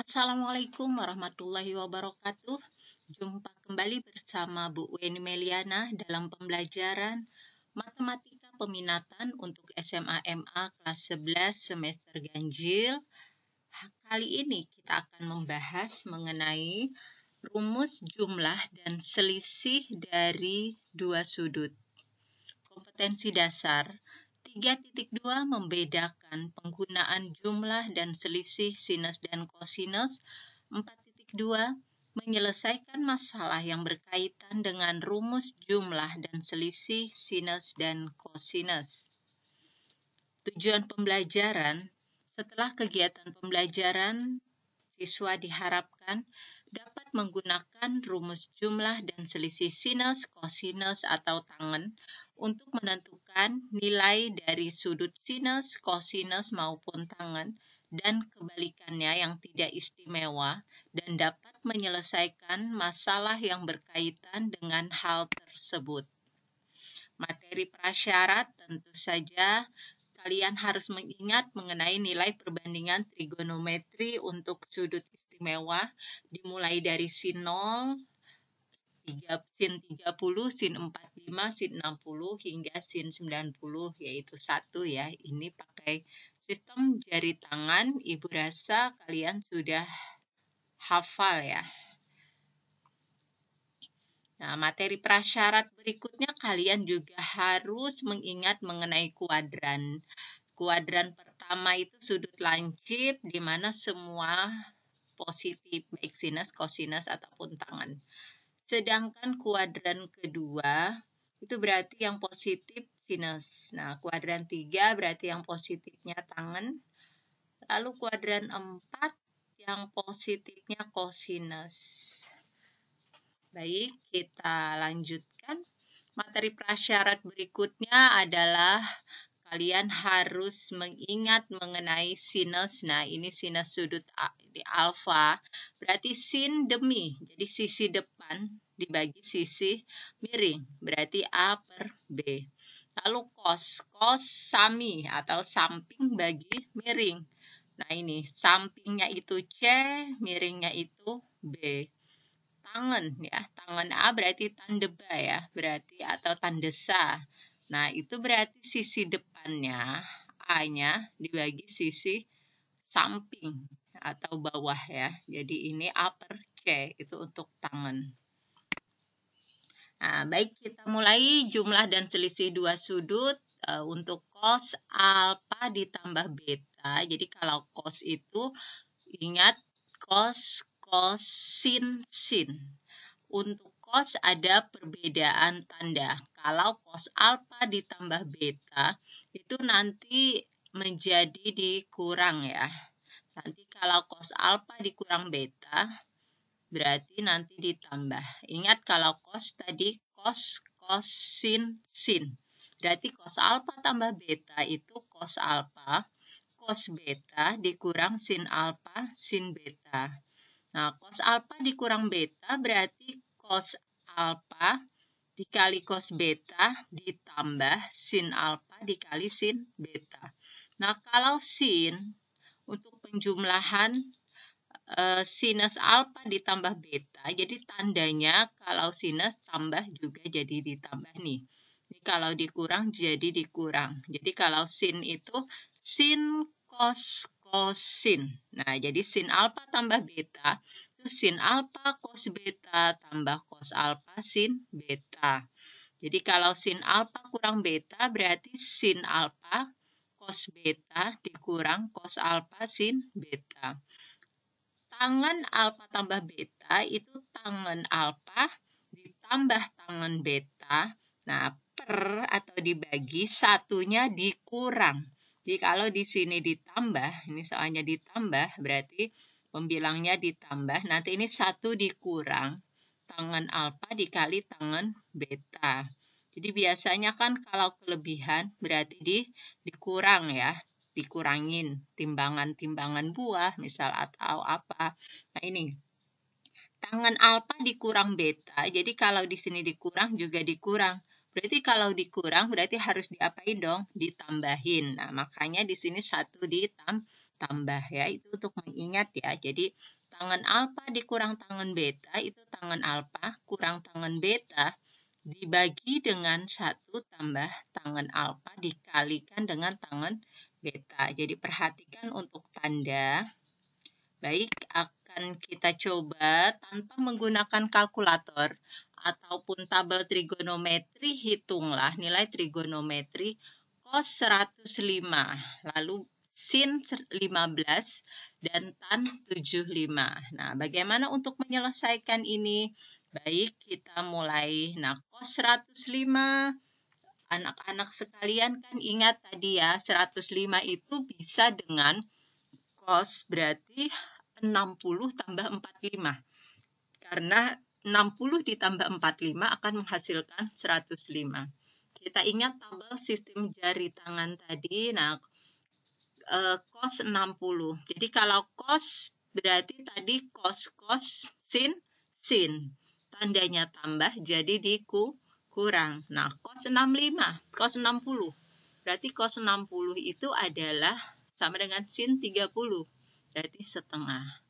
Assalamualaikum warahmatullahi wabarakatuh. Jumpa kembali bersama Bu Weni Meliana dalam pembelajaran Matematika Peminatan untuk SMA MA kelas 11 semester ganjil. Kali ini kita akan membahas mengenai rumus jumlah dan selisih dari dua sudut. Kompetensi dasar 3.2 membedakan penggunaan jumlah dan selisih sinus dan kosinus. 4.2 menyelesaikan masalah yang berkaitan dengan rumus jumlah dan selisih sinus dan kosinus. Tujuan pembelajaran: setelah kegiatan pembelajaran, siswa diharapkan dapat menggunakan rumus jumlah dan selisih sinus, kosinus, atau tangen untuk menentukan nilai dari sudut sinus, kosinus, maupun tangen, dan kebalikannya yang tidak istimewa, dan dapat menyelesaikan masalah yang berkaitan dengan hal tersebut. Materi prasyarat tentu saja kalian harus mengingat mengenai nilai perbandingan trigonometri untuk sudut istimewa, dimulai dari sin 0, sin 30, sin 45, sin 60, hingga sin 90, yaitu 1 ya. Ini pakai sistem jari tangan, Ibu rasa kalian sudah hafal ya. Nah, materi prasyarat berikutnya kalian juga harus mengingat mengenai kuadran. Kuadran pertama itu sudut lancip, di mana semua positif, baik sinus, kosinus, ataupun tangen. Sedangkan kuadran kedua, itu berarti yang positif sinus. Nah, kuadran 3 berarti yang positifnya tangen. Lalu kuadran 4 yang positifnya kosinus. Baik, kita lanjutkan. Materi prasyarat berikutnya adalah kalian harus mengingat mengenai sinus. Nah, ini sinus sudut di alfa, berarti sin demi. Jadi sisi depan dibagi sisi miring, berarti A per B. Lalu cos, cos sami atau samping bagi miring. Nah, ini sampingnya itu C, miringnya itu B. Tangen ya, tangen A berarti tandeba ya, berarti atau tandesa. Nah, itu berarti sisi depannya A-nya dibagi sisi samping atau bawah ya. Jadi ini A per C, itu untuk tangen. Nah, baik, kita mulai jumlah dan selisih dua sudut. Untuk cos alfa ditambah beta. Jadi kalau cos itu ingat cos, cos, sin, sin. Untuk cos ada perbedaan tanda. Kalau cos alfa ditambah beta, itu nanti menjadi dikurang ya. Nanti kalau cos alfa dikurang beta, berarti nanti ditambah. Ingat kalau cos tadi cos, cos, sin, sin. Berarti cos alfa tambah beta itu cos alfa, cos beta dikurang sin alfa, sin beta. Nah, cos alfa dikurang beta berarti cos alfa dikali cos beta ditambah sin alfa dikali sin beta. Nah, kalau sin untuk penjumlahan sinus alfa ditambah beta, jadi tandanya kalau sinus tambah juga jadi ditambah nih. Ini kalau dikurang jadi dikurang. Jadi kalau sin itu sin cos kosin. Nah, jadi sin alfa tambah beta itu sin alfa cos beta tambah cos alfa sin beta. Jadi kalau sin alfa kurang beta berarti sin alfa cos beta dikurang cos alfa sin beta. Tangen alfa tambah beta itu tangen alfa ditambah tangen beta. Nah, per atau dibagi, satunya dikurang. Jadi kalau di sini ditambah, ini soalnya ditambah, berarti pembilangnya ditambah. Nanti ini 1 dikurang. Tangen alfa dikali tangen beta. Jadi biasanya kan kalau kelebihan berarti dikurang ya. Dikurangin timbangan-timbangan buah misal atau apa. Nah, ini tangen alfa dikurang beta. Jadi kalau di sini dikurang juga dikurang. Berarti kalau dikurang berarti harus diapain dong? Ditambahin. Nah, makanya di sini 1 tambah ya. Itu untuk mengingat ya. Jadi tangen alfa dikurang tangen beta itu tangen alfa kurang tangen beta dibagi dengan 1 tambah tangen alfa dikalikan dengan tangen beta. Jadi perhatikan untuk tanda. Baik, akan kita coba tanpa menggunakan kalkulator ataupun tabel trigonometri, hitunglah nilai trigonometri cos 105, lalu sin 15, dan tan 75. Nah, bagaimana untuk menyelesaikan ini? Baik, kita mulai. Nah, cos 105, anak-anak sekalian kan ingat tadi ya, 105 itu bisa dengan cos berarti 60 tambah 45. Karena 60 ditambah 45 akan menghasilkan 105. Kita ingat tabel sistem jari tangan tadi. Nah, cos 60. Jadi kalau cos berarti tadi cos, sin. Tandanya tambah jadi dikurang. Nah, cos 65, cos 60. Berarti cos 60 itu adalah sama dengan sin 30. Berarti setengah.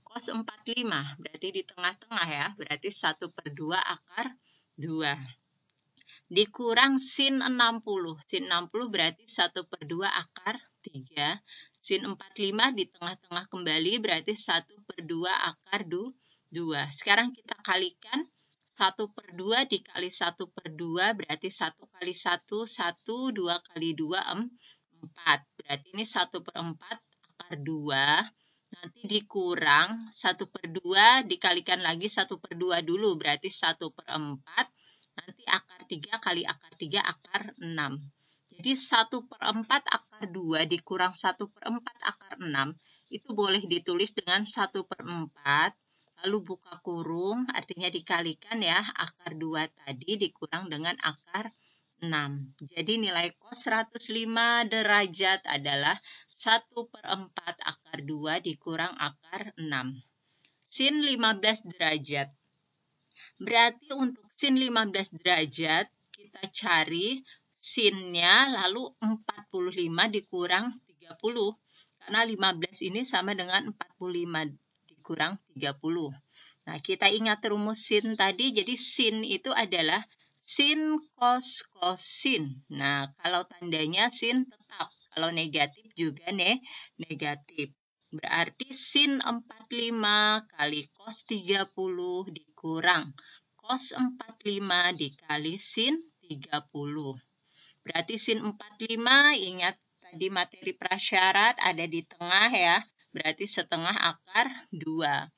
Cos 45 berarti di tengah-tengah ya. Berarti 1/2 akar 2. Dikurang sin 60. Sin 60 berarti 1/2 akar 3. Sin 45 di tengah-tengah kembali berarti 1/2 akar 2. Sekarang kita kalikan. 1/2 dikali 1/2 berarti 1 kali 1, 1, 2 kali 2, 4. Berarti ini 1/4 akar 2. Nanti dikurang 1/2 dikalikan lagi 1/2 dulu. Berarti 1/4. Nanti akar 3 kali akar 3 akar 6. Jadi 1/4 akar 2 dikurang 1/4 akar 6. Itu boleh ditulis dengan 1/4. Lalu buka kurung, artinya dikalikan ya, akar 2 tadi dikurang dengan akar 6. Jadi nilai cos 105 derajat adalah 1/4 akar 2 dikurang akar 6. Sin 15 derajat. Berarti untuk sin 15 derajat, kita cari sinnya lalu 45 dikurang 30. Karena 15 ini sama dengan 45 dikurang 30. Nah, kita ingat rumus sin tadi. Jadi sin itu adalah sin cos sin. Nah, kalau tandanya sin tetap. Kalau negatif juga negatif. Berarti sin 45 kali cos 30 dikurang cos 45 dikali sin 30. Berarti sin 45, ingat tadi materi prasyarat ada di tengah ya. Berarti setengah akar 2.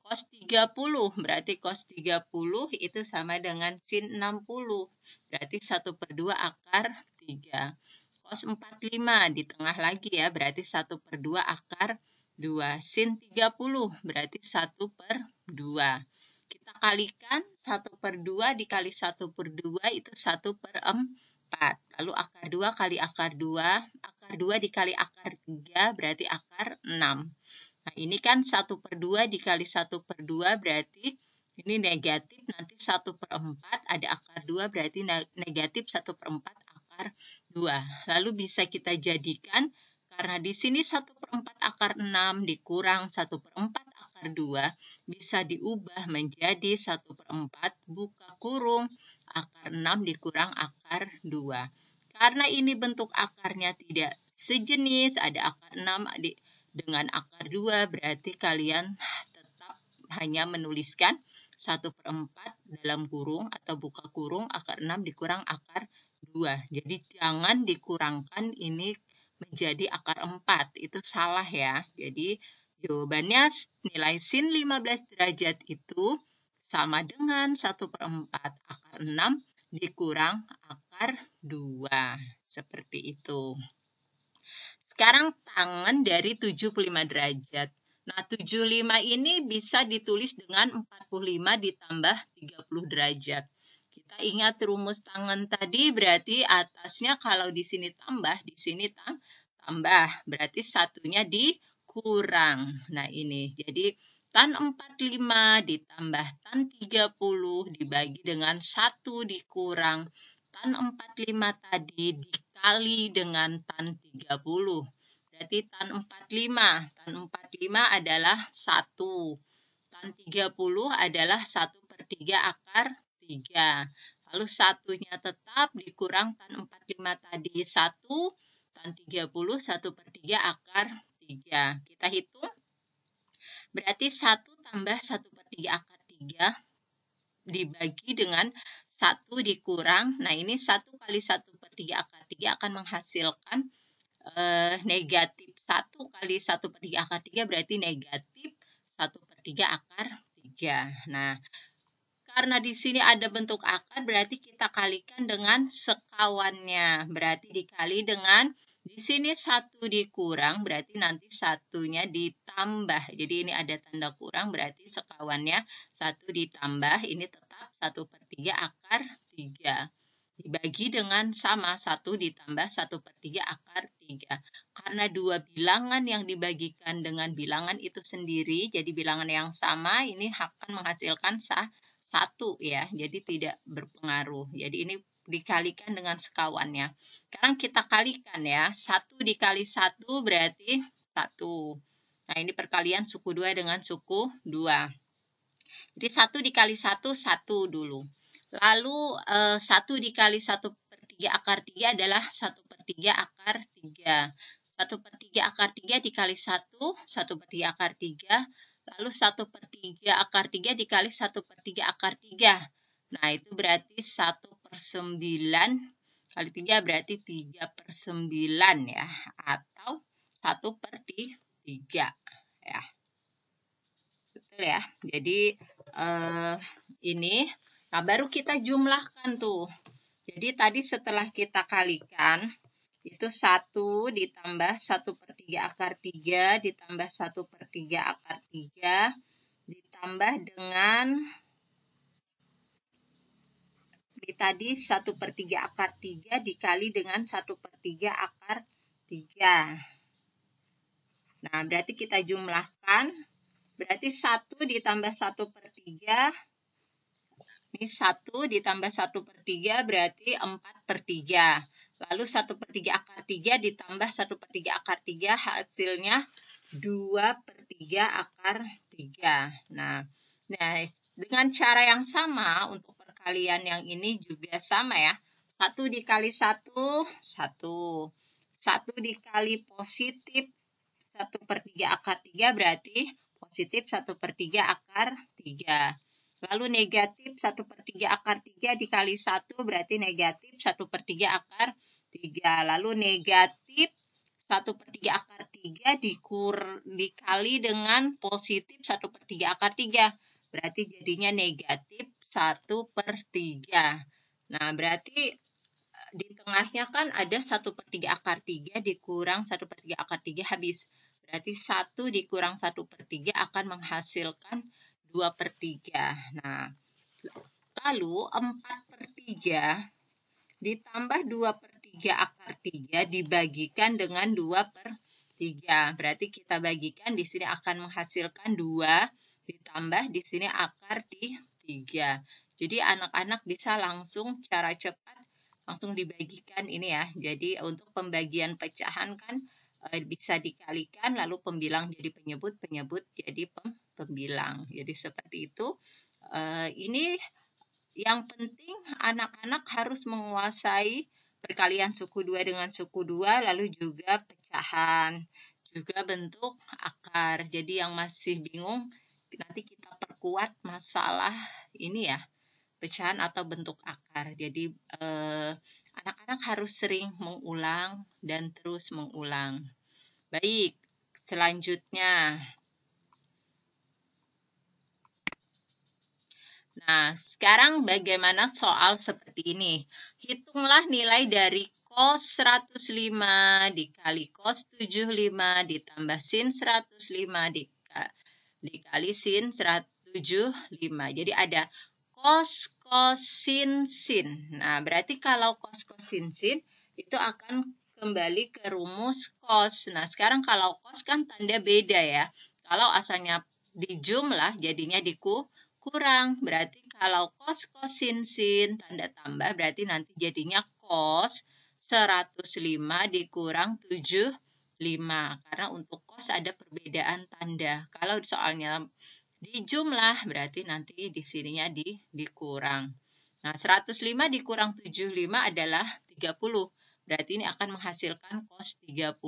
Cos 30, berarti cos 30 itu sama dengan sin 60. Berarti 1/2 akar 3. Cos 45 di tengah lagi ya, berarti 1/2 akar 2. Sin 30 berarti 1/2. Kita kalikan 1/2 dikali 1/2 itu 1/4. Lalu akar 2 kali akar 2. Akar 2 dikali akar 3 berarti akar 6. Nah ini kan 1/2 dikali 1/2 berarti ini negatif. Nanti 1/4 ada akar 2 berarti negatif 1/4 akar 2. Lalu bisa kita jadikan karena di sini 1/4 akar 6 dikurang 1/4 akar 2 bisa diubah menjadi 1/4 buka kurung akar 6 dikurang akar 2. Karena ini bentuk akarnya tidak sejenis, ada akar 6 dengan akar 2, berarti kalian tetap hanya menuliskan 1/4 dalam kurung atau buka kurung akar 6 dikurang akar 2. Jadi jangan dikurangkan ini menjadi akar 4. Itu salah ya. Jadi jawabannya nilai sin 15 derajat itu sama dengan 1/4 akar 6 dikurang akar 2. Seperti itu. Sekarang tangan dari 75 derajat. Nah, 75 ini bisa ditulis dengan 45 ditambah 30 derajat. Kita ingat rumus tangan tadi berarti atasnya kalau di sini tambah, di sini tambah. Berarti satunya dikurang. Nah, ini. Jadi tan 45 ditambah tan 30 dibagi dengan 1 dikurang tan 45 tadi dikali dengan tan 30. berarti tan 45. Tan 45 adalah 1. Tan 30 adalah 1/3 akar 3. Lalu satunya tetap dikurang tan 45 tadi 1. Tan 30 1/3 akar 3. Kita hitung. Berarti 1 tambah 1/3 akar 3 dibagi dengan 1 dikurang. Nah, ini 1 kali 1/3 akar 3 akan menghasilkan negatif 1 kali 1/3 akar 3 berarti negatif 1/3 akar 3. Nah, karena di sini ada bentuk akar, berarti kita kalikan dengan sekawannya. Berarti dikali dengan, di sini 1 dikurang, berarti nanti satunya ditambah. Jadi ini ada tanda kurang, berarti sekawannya 1 ditambah, ini tetap 1/3 akar 3. Dibagi dengan sama, 1 ditambah 1/3 akar 3. Karena dua bilangan yang dibagikan dengan bilangan itu sendiri, jadi bilangan yang sama, ini akan menghasilkan 1 ya, jadi tidak berpengaruh. Jadi ini dikalikan dengan sekawannya. Sekarang kita kalikan ya, 1 dikali 1 berarti 1. Nah, ini perkalian suku 2 dengan suku 2. Jadi 1 dikali 1, 1 dulu. Lalu 1 dikali 1/3 akar 3 adalah 1/3 akar 3. 1/3 akar 3 dikali 1, 1/3 akar 3. Lalu 1/3 akar 3 dikali 1/3 akar 3. Nah, itu berarti 1/9 kali 3 berarti 3/9 ya. Atau 1/3 ya. Betul ya. Jadi ini, nah baru kita jumlahkan tuh. Jadi tadi setelah kita kalikan, itu 1 ditambah 1/3 akar 3 ditambah 1/3 akar 3 ditambah dengan tadi 1/3 akar 3 dikali dengan 1/3 akar 3. Nah, berarti kita jumlahkan. Berarti 1 ditambah 1/3. Ini 1 ditambah 1/3 berarti 4/3. Lalu 1/3 akar 3 ditambah 1/3 akar 3 hasilnya 2/3 akar 3. Nah, dengan cara yang sama untuk perkalian yang ini juga sama ya. 1 dikali 1, 1. 1 dikali positif 1/3 akar 3 berarti positif 1/3 akar 3. Lalu negatif 1/3 akar 3 dikali 1 berarti negatif 1/3 akar 3. Lalu negatif 1/3 akar 3 dikali dengan positif 1/3 akar 3. Berarti jadinya negatif 1/3. Nah, berarti di tengahnya kan ada 1/3 akar 3 dikurang 1/3 akar 3 habis. Berarti 1 dikurang 1/3 akan menghasilkan 2/3. Nah, lalu 4/3 ditambah 2/3 akar 3 dibagikan dengan 2/3. Berarti kita bagikan di sini akan menghasilkan 2 ditambah di sini akar 3. Jadi anak-anak bisa langsung cara cepat langsung dibagikan ini ya. Jadi untuk pembagian pecahan kan bisa dikalikan lalu pembilang jadi penyebut, penyebut jadi pembilang. Jadi seperti itu. Ini yang penting anak-anak harus menguasai perkalian suku 2 dengan suku 2 lalu juga pecahan, juga bentuk akar. Jadi yang masih bingung nanti kita perkuat masalah ini ya. Pecahan atau bentuk akar. Jadi anak-anak harus sering mengulang dan terus mengulang. Baik, selanjutnya. Nah, sekarang bagaimana soal seperti ini? Hitunglah nilai dari cos 105 dikali cos 75 ditambah sin 105 dikali sin 175. Jadi ada cos, sin, sin. Nah, berarti kalau cos, sin, sin, itu akan kembali ke rumus cos. Nah, sekarang kalau cos kan tanda beda ya. Kalau asalnya dijumlah, jadinya dikurang. Berarti kalau cos, sin, sin, tanda tambah, berarti nanti jadinya cos 105 dikurang 75. karena untuk kos ada perbedaan tanda. Kalau soalnya di jumlah berarti nanti di sininya dikurang. Nah, 105 dikurang 75 adalah 30. Berarti ini akan menghasilkan cos 30.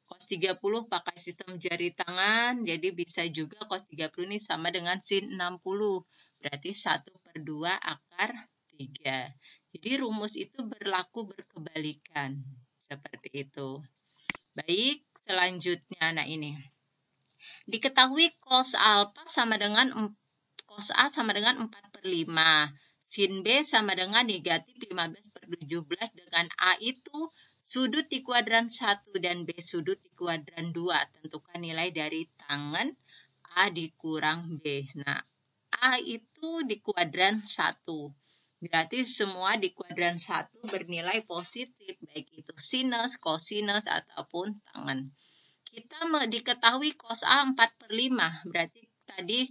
Cos 30 pakai sistem jari tangan, jadi bisa juga cos 30 ini sama dengan sin 60. Berarti 1/2 akar 3. Jadi rumus itu berlaku berkebalikan. Seperti itu. Baik, selanjutnya. Nah ini. Diketahui cos alfa sama dengan cos A sama dengan 4/5. Sin B sama dengan negatif 15/17 dengan A itu sudut di kuadran 1 dan B sudut di kuadran 2. Tentukan nilai dari tangen A dikurang B. Nah, A itu di kuadran 1. Berarti semua di kuadran 1 bernilai positif, baik itu sinus, kosinus, ataupun tangen. Kita diketahui cos A 4/5, berarti tadi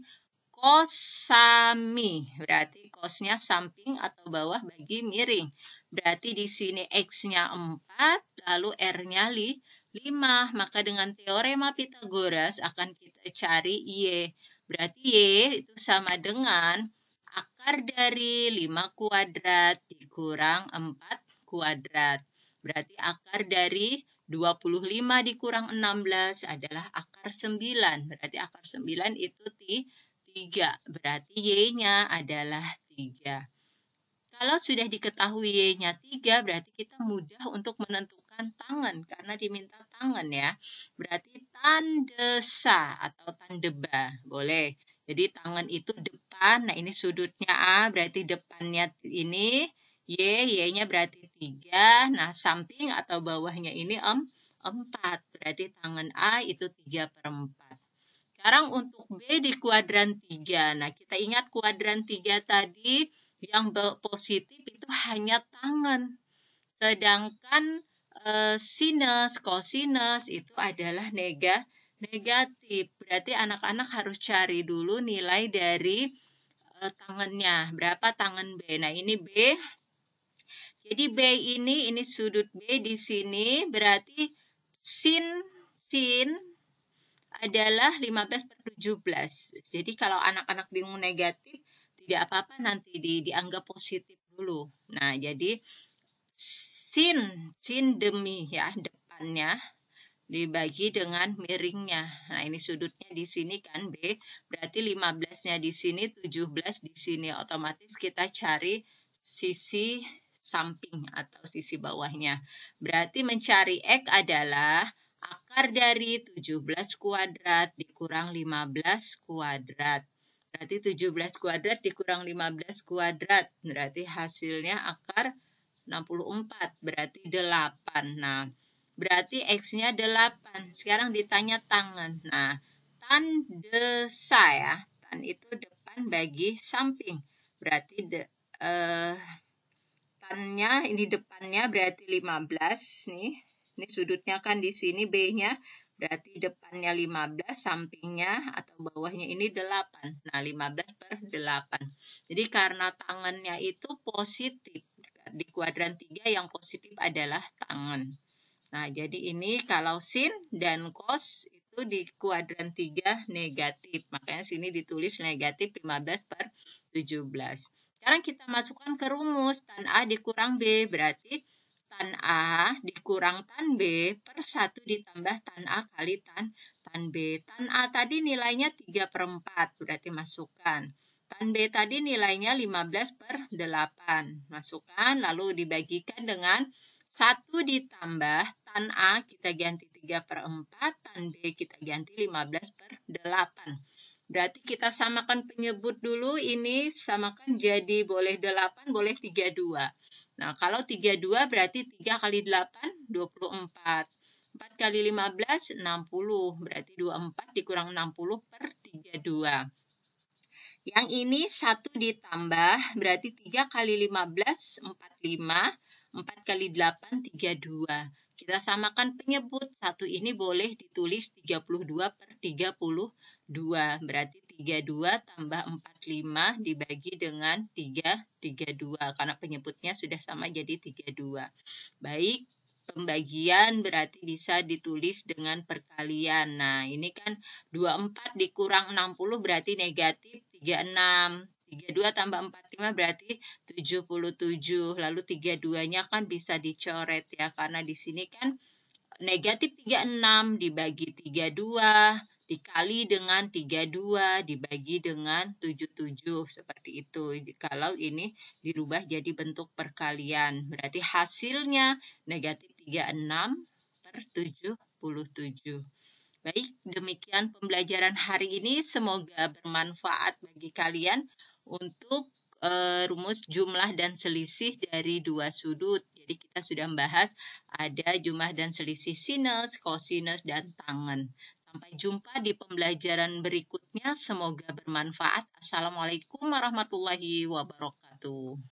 cos sami, berarti cosnya samping atau bawah bagi miring. Berarti di sini X-nya 4, lalu R-nya 5. Maka dengan teorema Pythagoras akan kita cari Y. Berarti Y itu sama dengan akar dari 5 kuadrat dikurang 4 kuadrat. Berarti akar dari 25 dikurang 16 adalah akar 9. Berarti akar 9 itu 3. Berarti Y-nya adalah 3. Kalau sudah diketahui Y-nya 3, berarti kita mudah untuk menentukan tangen. Karena diminta tangen ya. Berarti tandesa atau tandeba. Boleh. Jadi tangen itu depan. Nah ini sudutnya A, berarti depannya ini. Y-nya berarti 3. Nah, samping atau bawahnya ini 4. Berarti tangen A itu 3/4. Sekarang untuk B di kuadran 3. Nah, kita ingat kuadran 3 tadi yang positif itu hanya tangen. Sedangkan sinus, kosinus itu adalah negatif. Berarti anak-anak harus cari dulu nilai dari tangennya. Berapa tangen B? Nah, ini B. Jadi B ini sudut B di sini berarti sin adalah 15/17. Jadi kalau anak-anak bingung negatif, tidak apa-apa nanti dianggap positif dulu. Nah, jadi sin demi ya depannya dibagi dengan miringnya. Nah, ini sudutnya di sini kan B, berarti 15-nya di sini, 17 di sini. Otomatis kita cari sisi samping atau sisi bawahnya. Berarti mencari X adalah akar dari 17 kuadrat dikurang 15 kuadrat. Berarti 17 kuadrat dikurang 15 kuadrat. Berarti hasilnya akar 64. Berarti 8. Nah, berarti X-nya 8. Sekarang ditanya tangen. Nah, tandesa ya. Tan itu depan bagi samping. Berarti tannya ini depannya berarti 15 nih. Ini sudutnya kan di sini B-nya. Berarti depannya 15, sampingnya atau bawahnya ini 8. Nah, 15/8. Jadi karena tangannya itu positif. Di kuadran 3 yang positif adalah tangen. Nah, jadi ini kalau sin dan cos itu di kuadran 3 negatif. Makanya sini ditulis negatif 15/17. Sekarang kita masukkan ke rumus. Tan A dikurang B. Berarti tan A dikurang tan B per 1 ditambah tan A kali tan B. Tan A tadi nilainya 3/4. Berarti masukkan. Tan B tadi nilainya 15/8. Masukkan. Lalu dibagikan dengan 1 ditambah tan A kita ganti 3/4. Tan B kita ganti 15/8. Berarti kita samakan penyebut dulu, ini samakan jadi boleh 8, boleh 32. Nah, kalau 32 berarti 3 kali 8, 24. 4 kali 15, 60. Berarti 24 dikurang 60/32. Yang ini 1 ditambah, berarti 3 kali 15, 45. 4 kali 8, 32. Kita samakan penyebut. 1 ini boleh ditulis 32/32. Berarti 32 tambah 45 dibagi dengan 3, 32. Karena penyebutnya sudah sama jadi 32. Baik, pembagian berarti bisa ditulis dengan perkalian. Nah, ini kan 24 dikurang 60 berarti negatif 36. 32 tambah 45 berarti 77. Lalu 32-nya kan bisa dicoret ya, karena di sini kan negatif 36 dibagi 32 dikali dengan 32 dibagi dengan 77. Seperti itu. Kalau ini dirubah jadi bentuk perkalian. Berarti hasilnya negatif 36 per 77. Baik, demikian pembelajaran hari ini. Semoga bermanfaat bagi kalian untuk rumus jumlah dan selisih dari dua sudut. Jadi kita sudah membahas ada jumlah dan selisih sinus, kosinus, dan tangen. Sampai jumpa di pembelajaran berikutnya. Semoga bermanfaat. Assalamualaikum warahmatullahi wabarakatuh.